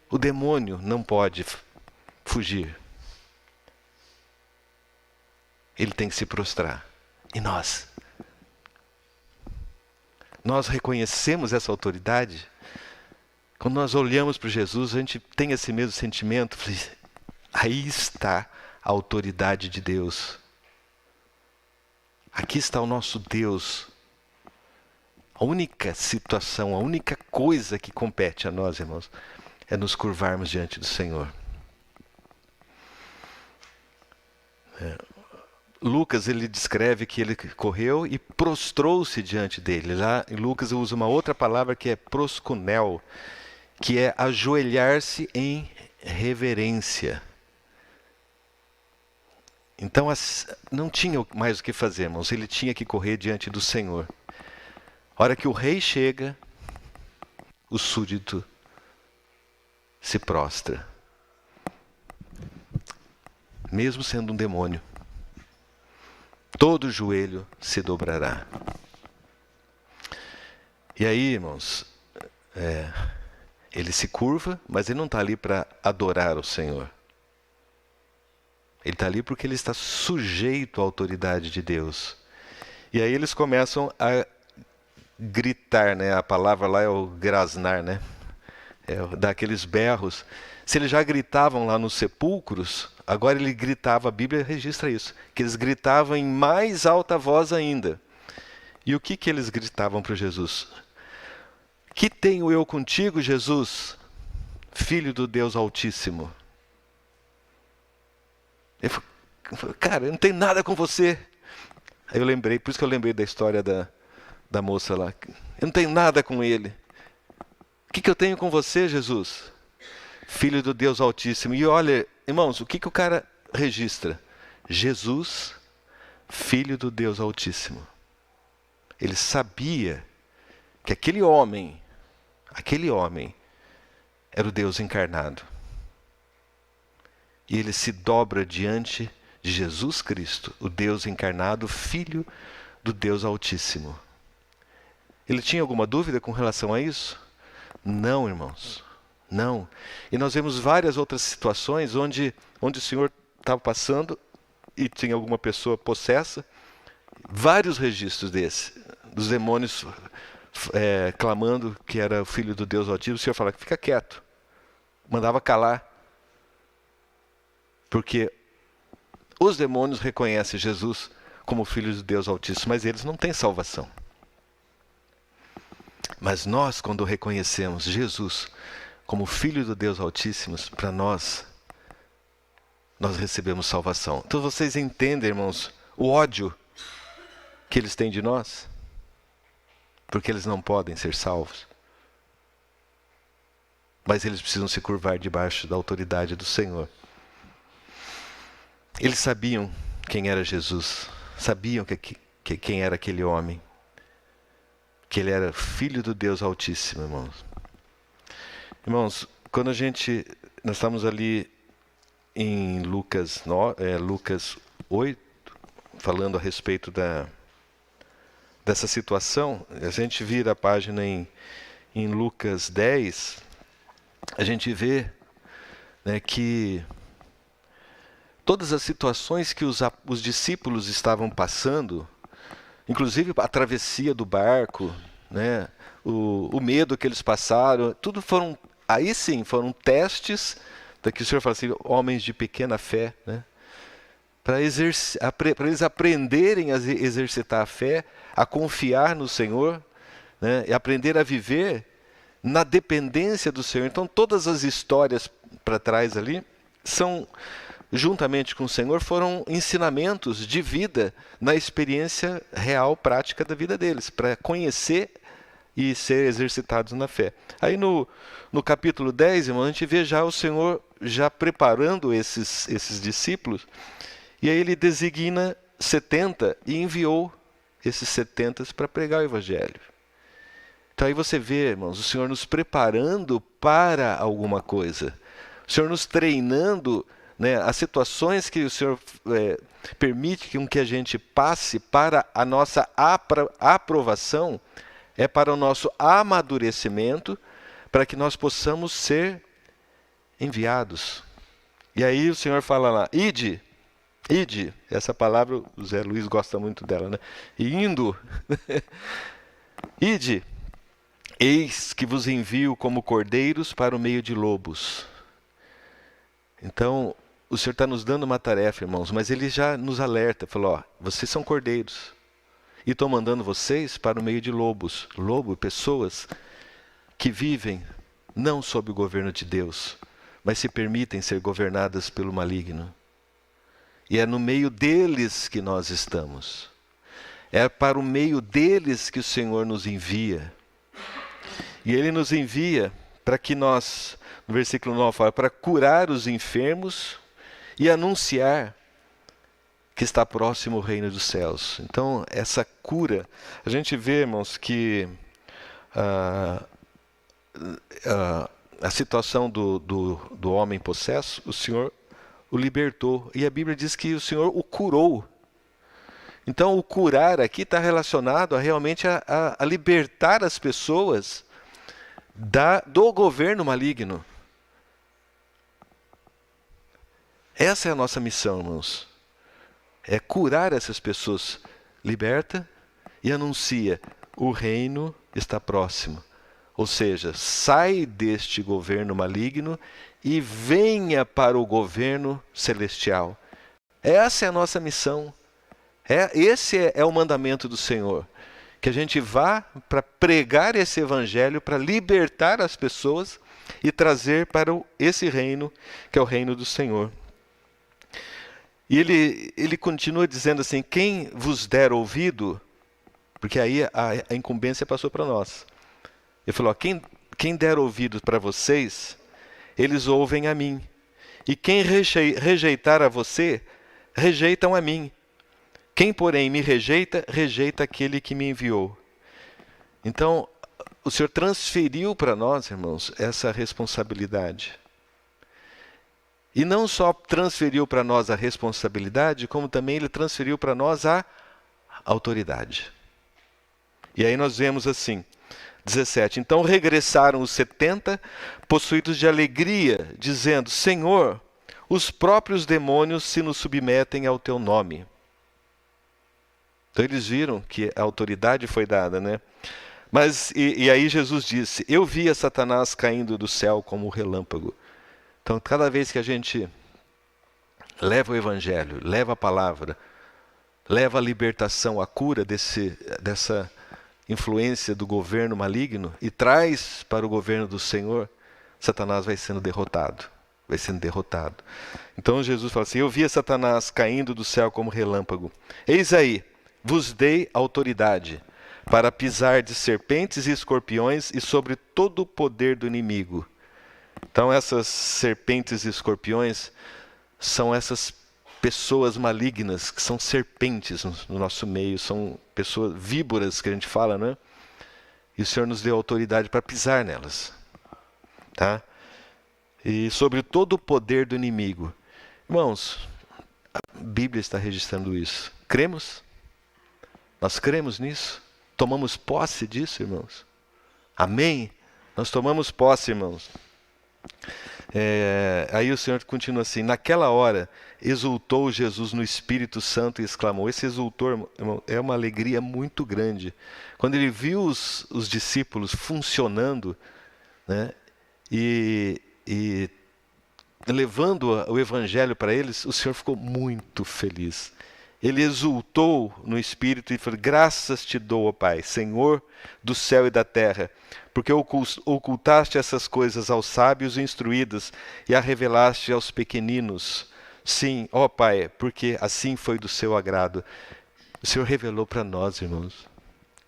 O demônio não pode fugir. Ele tem que se prostrar. E nós? Nós reconhecemos essa autoridade? Quando nós olhamos para Jesus, a gente tem esse mesmo sentimento. Aí está a autoridade de Deus. Aqui está o nosso Deus. A única situação, a única coisa que compete a nós, irmãos, é nos curvarmos diante do Senhor. Lucas, ele descreve que ele correu e prostrou-se diante dele. Lá em Lucas usa uma outra palavra que é proskunel, que é ajoelhar-se em reverência. Então não tinha mais o que fazer, irmãos. Ele tinha que correr diante do Senhor. A hora que o rei chega, o súdito se prostra. Mesmo sendo um demônio, todo joelho se dobrará. E aí, irmãos, ele se curva, mas ele não está ali para adorar o Senhor. Ele está ali porque ele está sujeito à autoridade de Deus. E aí eles começam a gritar, né? A palavra lá é o grasnar, né? Dar aqueles berros. Se eles já gritavam lá nos sepulcros, agora ele gritava, a Bíblia registra isso, que eles gritavam em mais alta voz ainda. E o que eles gritavam para Jesus? Que tenho eu contigo, Jesus, Filho do Deus Altíssimo? Ele falou, cara, eu não tenho nada com você. Aí eu lembrei, por isso que eu lembrei da história da moça lá. Eu não tenho nada com ele. O que eu tenho com você, Jesus? Filho do Deus Altíssimo. E olha, irmãos, o que o cara registra? Jesus, Filho do Deus Altíssimo. Ele sabia que aquele homem era o Deus encarnado. E ele se dobra diante de Jesus Cristo, o Deus encarnado, Filho do Deus Altíssimo. Ele tinha alguma dúvida com relação a isso? Não, irmãos. Não. E nós vemos várias outras situações onde o Senhor estava passando e tinha alguma pessoa possessa. Vários registros dos demônios clamando que era o Filho do Deus Altíssimo. O Senhor falava, fica quieto. Mandava calar. Porque os demônios reconhecem Jesus como Filho de Deus Altíssimo, mas eles não têm salvação. Mas nós, quando reconhecemos Jesus como Filho do Deus Altíssimo, para nós recebemos salvação. Então vocês entendem, irmãos, o ódio que eles têm de nós? Porque eles não podem ser salvos. Mas eles precisam se curvar debaixo da autoridade do Senhor. Eles sabiam quem era Jesus, sabiam quem era aquele homem, que ele era filho do Deus Altíssimo, irmãos. Irmãos, quando nós estamos ali em Lucas 8, falando a respeito dessa situação, a gente vira a página em Lucas 10, a gente vê, né, que todas as situações que os discípulos estavam passando, inclusive a travessia do barco, né, o medo que eles passaram, tudo aí sim, foram testes, que o Senhor fala assim, homens de pequena fé, né, para eles aprenderem a exercitar a fé, a confiar no Senhor, né, e aprender a viver na dependência do Senhor. Então todas as histórias para trás ali são, juntamente com o Senhor, foram ensinamentos de vida na experiência real, prática da vida deles, para conhecer e ser exercitados na fé. Aí no capítulo 10, irmão, a gente vê já o Senhor já preparando esses discípulos, e aí ele designa 70 e enviou esses 70 para pregar o Evangelho. Então aí você vê, irmãos, o Senhor nos preparando para alguma coisa, o Senhor nos treinando, né, as situações que o Senhor permite que a gente passe para a nossa aprovação, é para o nosso amadurecimento, para que nós possamos ser enviados. E aí o Senhor fala lá, ide, essa palavra o Zé Luiz gosta muito dela, né? E indo, ide, eis que vos envio como cordeiros para o meio de lobos. Então, o Senhor está nos dando uma tarefa, irmãos, mas Ele já nos alerta, falou, vocês são cordeiros, e estou mandando vocês para o meio de lobos. Lobo, pessoas que vivem não sob o governo de Deus, mas se permitem ser governadas pelo maligno. E é no meio deles que nós estamos. É para o meio deles que o Senhor nos envia. E Ele nos envia para que nós, no versículo 9 fala, para curar os enfermos e anunciar que está próximo o reino dos céus. Então, essa cura, a gente vê, irmãos, que a situação do homem possesso, o Senhor o libertou. E a Bíblia diz que o Senhor o curou. Então, o curar aqui está relacionado realmente a libertar as pessoas do governo maligno. Essa é a nossa missão, irmãos. É curar essas pessoas. Liberta e anuncia, o reino está próximo. Ou seja, sai deste governo maligno e venha para o governo celestial. Essa é a nossa missão. Esse é o mandamento do Senhor. Que a gente vá para pregar esse evangelho, para libertar as pessoas e trazer para esse reino, que é o reino do Senhor. E ele continua dizendo assim, quem vos der ouvido, porque aí a incumbência passou para nós. Ele falou, quem der ouvido para vocês, eles ouvem a mim. E quem rejeitar a você, rejeitam a mim. Quem, porém, me rejeita, rejeita aquele que me enviou. Então, o Senhor transferiu para nós, irmãos, essa responsabilidade. E não só transferiu para nós a responsabilidade, como também Ele transferiu para nós a autoridade. E aí nós vemos assim, 17. Então regressaram os 70, possuídos de alegria, dizendo, Senhor, os próprios demônios se nos submetem ao teu nome. Então eles viram que a autoridade foi dada, né? Mas, e aí Jesus disse, eu via Satanás caindo do céu como um relâmpago. Então cada vez que a gente leva o evangelho, leva a palavra, leva a libertação, a cura dessa influência do governo maligno e traz para o governo do Senhor, Satanás vai sendo derrotado. Vai sendo derrotado. Então Jesus fala assim, eu via Satanás caindo do céu como relâmpago. Eis aí, vos dei autoridade para pisar de serpentes e escorpiões e sobre todo o poder do inimigo. Então essas serpentes e escorpiões são essas pessoas malignas, que são serpentes no nosso meio, são pessoas víboras que a gente fala, né? E o Senhor nos deu autoridade para pisar nelas, tá? E sobre todo o poder do inimigo. Irmãos, a Bíblia está registrando isso. Cremos? Nós cremos nisso? Tomamos posse disso, irmãos? Amém? Nós tomamos posse, irmãos. Aí o Senhor continua assim: naquela hora exultou Jesus no Espírito Santo e exclamou. Esse exultor, irmão, é uma alegria muito grande. Quando ele viu os discípulos funcionando, né, e levando o Evangelho para eles, o Senhor ficou muito feliz. Ele exultou no Espírito e falou: graças te dou, ó Pai, Senhor do céu e da terra, porque ocultaste essas coisas aos sábios e instruídos e a revelaste aos pequeninos. Sim, ó Pai, porque assim foi do seu agrado. O Senhor revelou para nós, irmãos,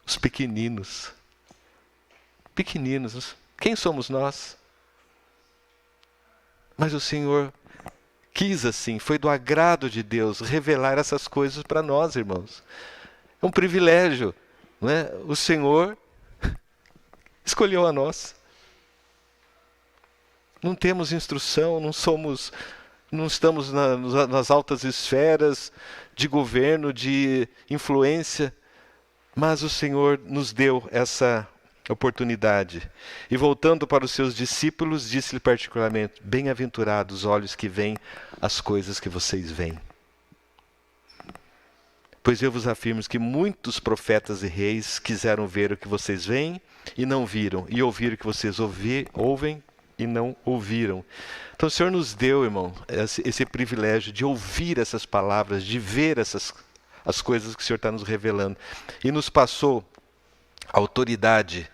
os pequeninos. Pequeninos, quem somos nós? Mas o Senhor quis assim, foi do agrado de Deus revelar essas coisas para nós, irmãos. É um privilégio, não é? O Senhor escolheu a nós. Não temos instrução, não estamos nas altas esferas de governo, de influência, mas o Senhor nos deu essa oportunidade. E voltando para os seus discípulos, disse-lhe particularmente: bem-aventurados os olhos que veem as coisas que vocês veem. Pois eu vos afirmo que muitos profetas e reis quiseram ver o que vocês veem e não viram, e ouvir o que vocês ouvem e não ouviram. Então o Senhor nos deu, irmão, esse privilégio de ouvir essas palavras, de ver as coisas que o Senhor está nos revelando. E nos passou autoridade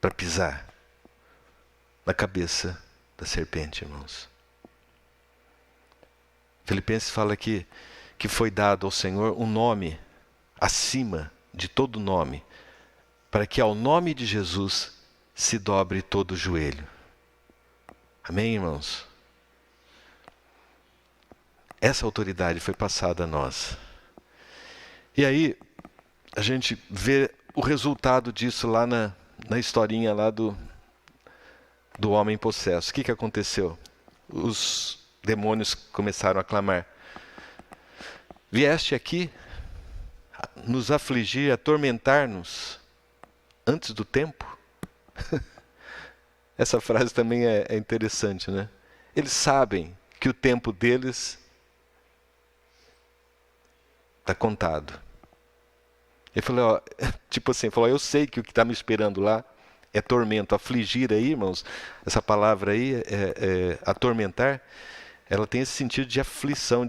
para pisar na cabeça da serpente, irmãos. Filipenses fala que foi dado ao Senhor um nome acima de todo nome, para que ao nome de Jesus se dobre todo o joelho. Amém, irmãos? Essa autoridade foi passada a nós. E aí, a gente vê o resultado disso lá na historinha lá do homem possesso. O que aconteceu? Os demônios começaram a clamar: vieste aqui nos afligir, atormentar-nos antes do tempo? Essa frase também é interessante, né? Eles sabem que o tempo deles está contado. Ele falou, tipo assim, falou: eu sei que o que está me esperando lá é tormento. Afligir aí, irmãos, essa palavra aí, atormentar, ela tem esse sentido de aflição,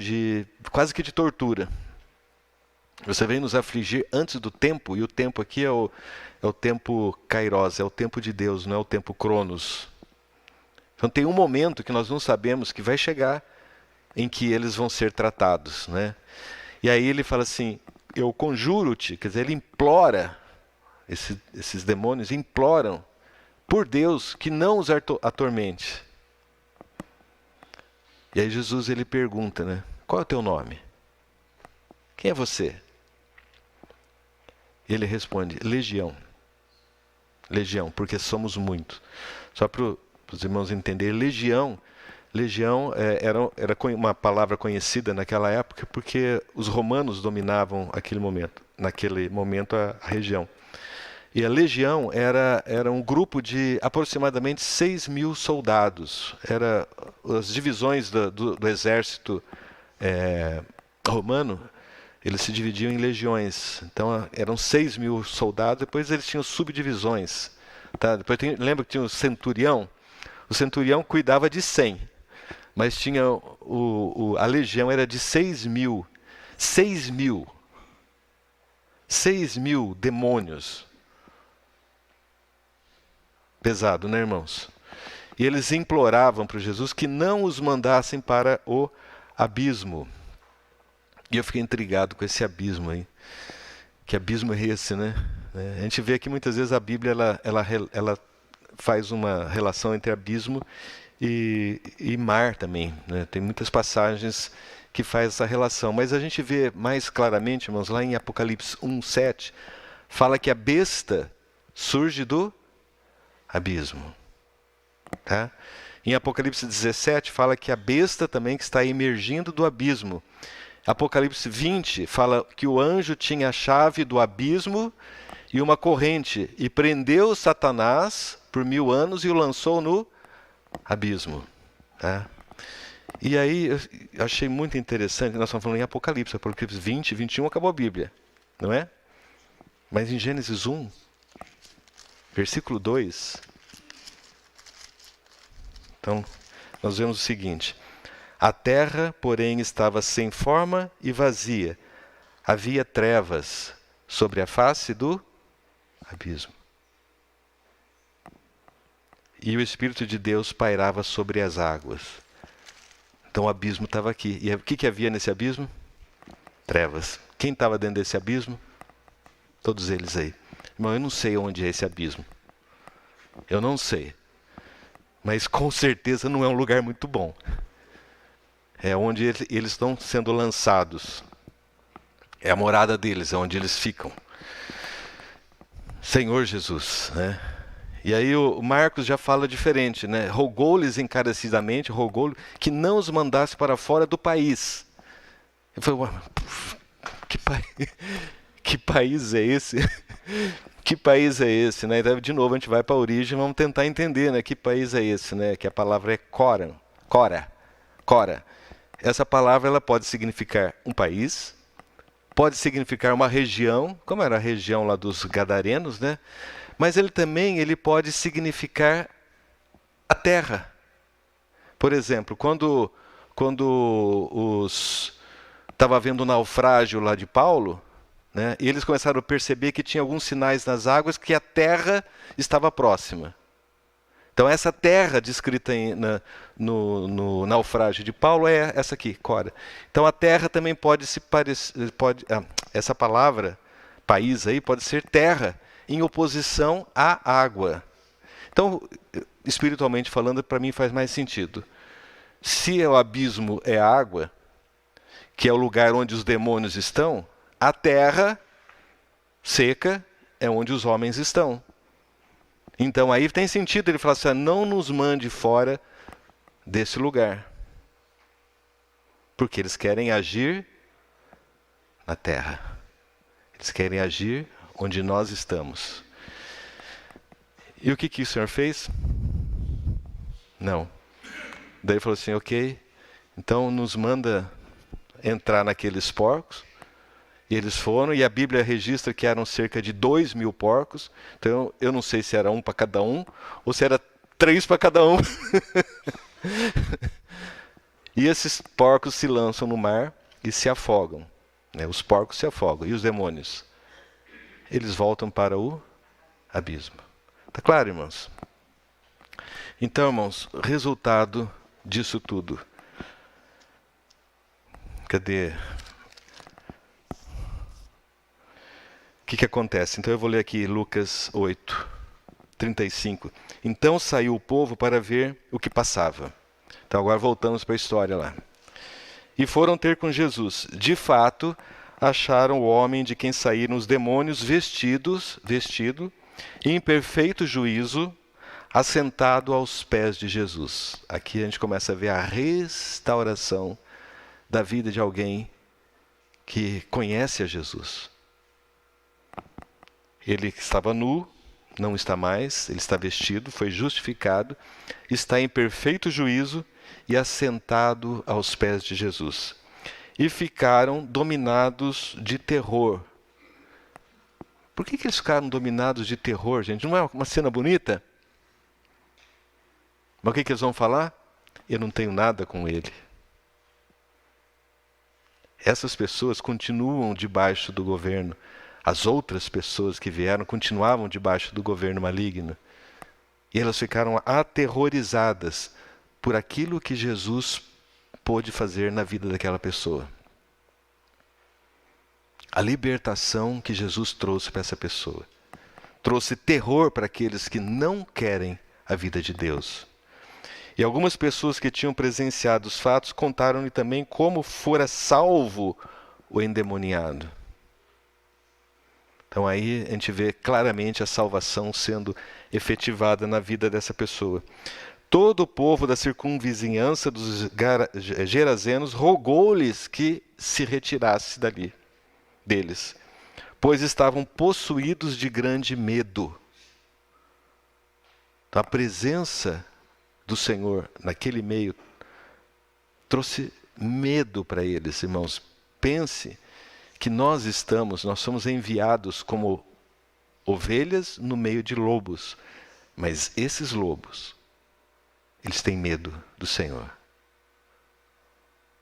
quase que de tortura. Você vem nos afligir antes do tempo, e o tempo aqui é o tempo kairos, é o tempo de Deus, não é o tempo cronos. Então tem um momento que nós não sabemos que vai chegar, em que eles vão ser tratados, né? E aí ele fala assim: eu conjuro-te, quer dizer, ele implora, esses demônios imploram por Deus que não os atormente. E aí Jesus, ele pergunta, né? Qual é o teu nome? Quem é você? E ele responde: Legião. Legião, porque somos muitos. Só para os irmãos entenderem, legião era uma palavra conhecida naquela época porque os romanos dominavam naquele momento a região. E a legião era um grupo de aproximadamente 6.000 soldados. Era as divisões do exército romano, eles se dividiam em legiões. Então eram 6.000 soldados, depois eles tinham subdivisões. Tá? Depois lembra que tinha o centurião? O centurião cuidava de 100. Mas tinha a legião era de 6.000. 6.000. 6.000 demônios. Pesado, né, irmãos? E eles imploravam para Jesus que não os mandassem para o abismo. E eu fiquei intrigado com esse abismo aí. Que abismo é esse, né? A gente vê aqui muitas vezes a Bíblia ela faz uma relação entre abismo e mar também, né? Tem muitas passagens que faz essa relação. Mas a gente vê mais claramente, irmãos, lá em Apocalipse 1:7, fala que a besta surge do abismo. Tá? Em Apocalipse 17 fala que a besta também que está emergindo do abismo. Apocalipse 20 fala que o anjo tinha a chave do abismo e uma corrente e prendeu Satanás por 1000 anos e o lançou no abismo. Tá? E aí eu achei muito interessante, nós estamos falando em Apocalipse 20, 21 acabou a Bíblia, não é? Mas em Gênesis 1, versículo 2, então nós vemos o seguinte: a terra, porém, estava sem forma e vazia, havia trevas sobre a face do abismo. E o Espírito de Deus pairava sobre as águas. Então o abismo estava aqui. E o que havia nesse abismo? Trevas. Quem estava dentro desse abismo? Todos eles aí. Irmão, eu não sei onde é esse abismo. Eu não sei. Mas com certeza não é um lugar muito bom. É onde eles estão sendo lançados. É a morada deles, é onde eles ficam. Senhor Jesus, né? E aí o Marcos já fala diferente, né? Rogou-lhes encarecidamente, rogou-lhes que não os mandasse para fora do país. Eu falei, que país é esse? Que país é esse, né? Então, de novo a gente vai para a origem, vamos tentar entender, né? Que país é esse, né? Que a palavra é Cora. Essa palavra ela pode significar um país, pode significar uma região, como era a região lá dos Gadarenos, né? Mas ele pode significar a terra. Por exemplo, quando estava havendo um naufrágio lá de Paulo, né, e eles começaram a perceber que tinha alguns sinais nas águas que a terra estava próxima. Então essa terra descrita no naufrágio de Paulo é essa aqui, Cora. Então a terra também pode se parecer, essa palavra, país aí, pode ser terra, em oposição à água. Então, espiritualmente falando, para mim faz mais sentido. Se o abismo é a água, que é o lugar onde os demônios estão, a terra seca é onde os homens estão. Então aí tem sentido ele falar assim, não nos mande fora desse lugar. Porque eles querem agir na terra. Eles querem agir onde nós estamos. E o que o Senhor fez? Não. Daí ele falou assim, ok, então nos manda entrar naqueles porcos. E eles foram, e a Bíblia registra que eram cerca de 2.000 porcos. Então eu não sei se era um para cada um, ou se era 3 para cada um. E esses porcos se lançam no mar e se afogam. Né? Os porcos se afogam. E os demônios? Eles voltam para o abismo. Tá claro, irmãos? Então, irmãos, resultado disso tudo. Cadê? O que acontece? Então eu vou ler aqui Lucas 8, 35. Então saiu o povo para ver o que passava. Então agora voltamos para a história lá. E foram ter com Jesus. De fato, acharam o homem de quem saíram os demônios vestido, em perfeito juízo, assentado aos pés de Jesus. Aqui a gente começa a ver a restauração da vida de alguém que conhece a Jesus. Ele estava nu, não está mais, ele está vestido, foi justificado, está em perfeito juízo e assentado aos pés de Jesus. E ficaram dominados de terror. Por que eles ficaram dominados de terror, gente? Não é uma cena bonita? Mas o que eles vão falar? Eu não tenho nada com ele. Essas pessoas continuam debaixo do governo. As outras pessoas que vieram continuavam debaixo do governo maligno. E elas ficaram aterrorizadas por aquilo que Jesus pôde fazer na vida daquela pessoa. A libertação que Jesus trouxe para essa pessoa. Trouxe terror para aqueles que não querem a vida de Deus. E algumas pessoas que tinham presenciado os fatos contaram-lhe também como fora salvo o endemoniado. Então aí a gente vê claramente a salvação sendo efetivada na vida dessa pessoa. Todo o povo da circunvizinhança dos Gerazenos rogou-lhes que se retirasse deles, pois estavam possuídos de grande medo. Então, a presença do Senhor naquele meio trouxe medo para eles, irmãos. Pense que nós somos enviados como ovelhas no meio de lobos, mas esses lobos, eles têm medo do Senhor.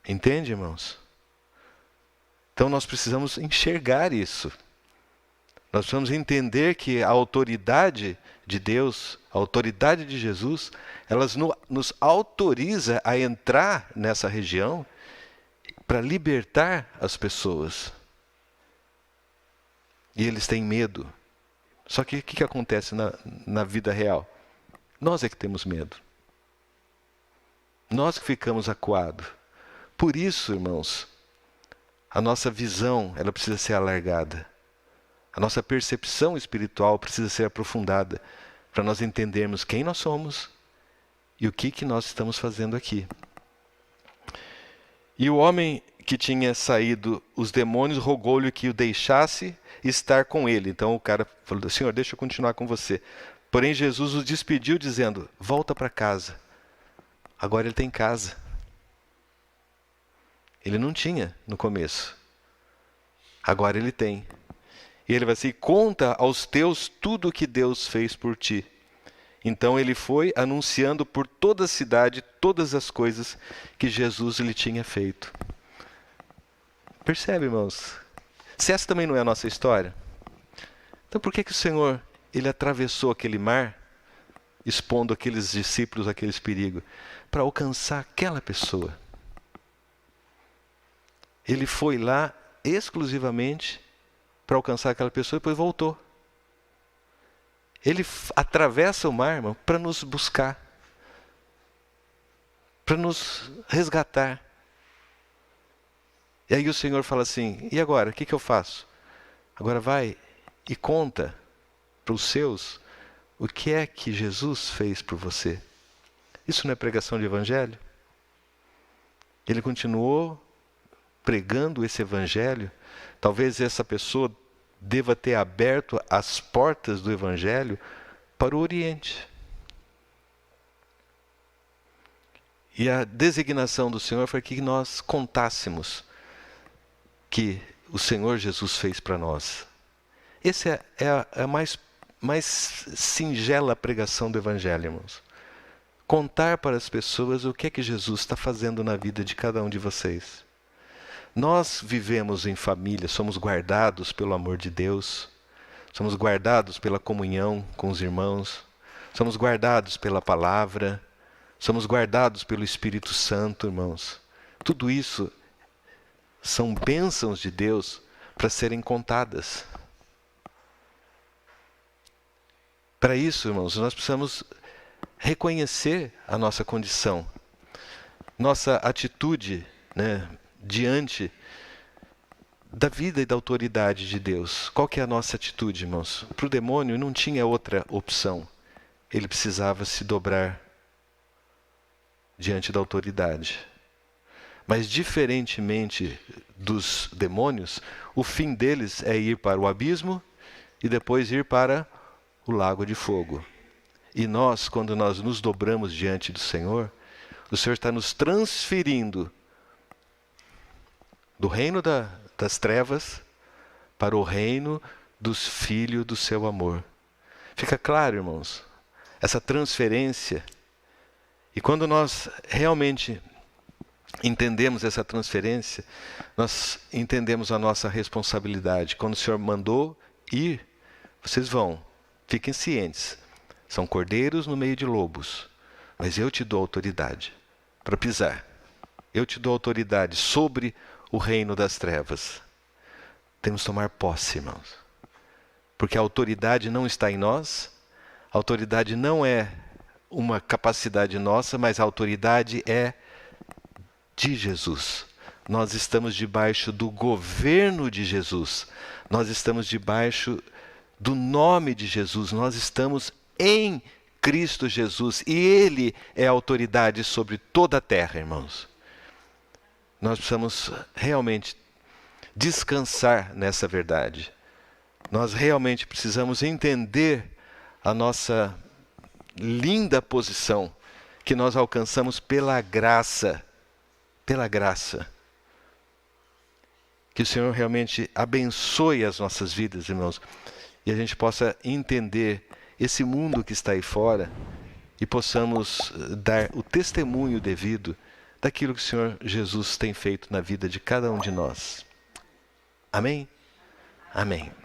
Entende, irmãos? Então nós precisamos enxergar isso. Nós precisamos entender que a autoridade de Deus, a autoridade de Jesus, elas nos autoriza a entrar nessa região para libertar as pessoas. E eles têm medo. Só que o que acontece na vida real? Nós é que temos medo. Nós que ficamos acuados. Por isso, irmãos, a nossa visão ela precisa ser alargada. A nossa percepção espiritual precisa ser aprofundada para nós entendermos quem nós somos e o que nós estamos fazendo aqui. E o homem que tinha saído os demônios rogou-lhe que o deixasse estar com ele. Então o cara falou: Senhor, deixa eu continuar com você. Porém Jesus os despediu dizendo: volta para casa. Agora ele tem casa. Ele não tinha no começo. Agora ele tem. E ele vai assim: conta aos teus tudo o que Deus fez por ti. Então ele foi anunciando por toda a cidade todas as coisas que Jesus lhe tinha feito. Percebe, irmãos? Se essa também não é a nossa história, então por que o Senhor ele atravessou aquele mar, expondo aqueles discípulos àqueles perigos? Para alcançar aquela pessoa. Ele foi lá exclusivamente para alcançar aquela pessoa e depois voltou. Ele atravessa o mar, irmão, para nos buscar, para nos resgatar. E aí o Senhor fala assim: e agora, o que eu faço? Agora vai e conta para os seus o que é que Jesus fez por você. Isso não é pregação de evangelho? Ele continuou pregando esse evangelho. Talvez essa pessoa deva ter aberto as portas do evangelho para o Oriente. E a designação do Senhor foi que nós contássemos que o Senhor Jesus fez para nós. Essa é a mais singela pregação do evangelho, irmãos. Contar para as pessoas o que é que Jesus está fazendo na vida de cada um de vocês. Nós vivemos em família, somos guardados pelo amor de Deus, somos guardados pela comunhão com os irmãos, somos guardados pela palavra, somos guardados pelo Espírito Santo, irmãos. Tudo isso são bênçãos de Deus para serem contadas. Para isso, irmãos, nós precisamos reconhecer a nossa condição, nossa atitude, diante da vida e da autoridade de Deus. Qual que é a nossa atitude, irmãos? Para o demônio não tinha outra opção. Ele precisava se dobrar diante da autoridade. Mas diferentemente dos demônios, o fim deles é ir para o abismo e depois ir para o lago de fogo. E nós, quando nós nos dobramos diante do Senhor, o Senhor está nos transferindo do reino das trevas para o reino dos filhos do seu amor. Fica claro, irmãos, essa transferência. E quando nós realmente entendemos essa transferência, nós entendemos a nossa responsabilidade. Quando o Senhor mandou ir, vocês vão, fiquem cientes. São cordeiros no meio de lobos, mas eu te dou autoridade para pisar. Eu te dou autoridade sobre o reino das trevas. Temos que tomar posse, irmãos. Porque a autoridade não está em nós, a autoridade não é uma capacidade nossa, mas a autoridade é de Jesus. Nós estamos debaixo do governo de Jesus. Nós estamos debaixo do nome de Jesus. Nós estamos em Cristo Jesus. E Ele é a autoridade sobre toda a terra, irmãos. Nós precisamos realmente descansar nessa verdade. Nós realmente precisamos entender a nossa linda posição que nós alcançamos pela graça. Pela graça. Que o Senhor realmente abençoe as nossas vidas, irmãos, e a gente possa entender esse mundo que está aí fora e possamos dar o testemunho devido daquilo que o Senhor Jesus tem feito na vida de cada um de nós. Amém? Amém.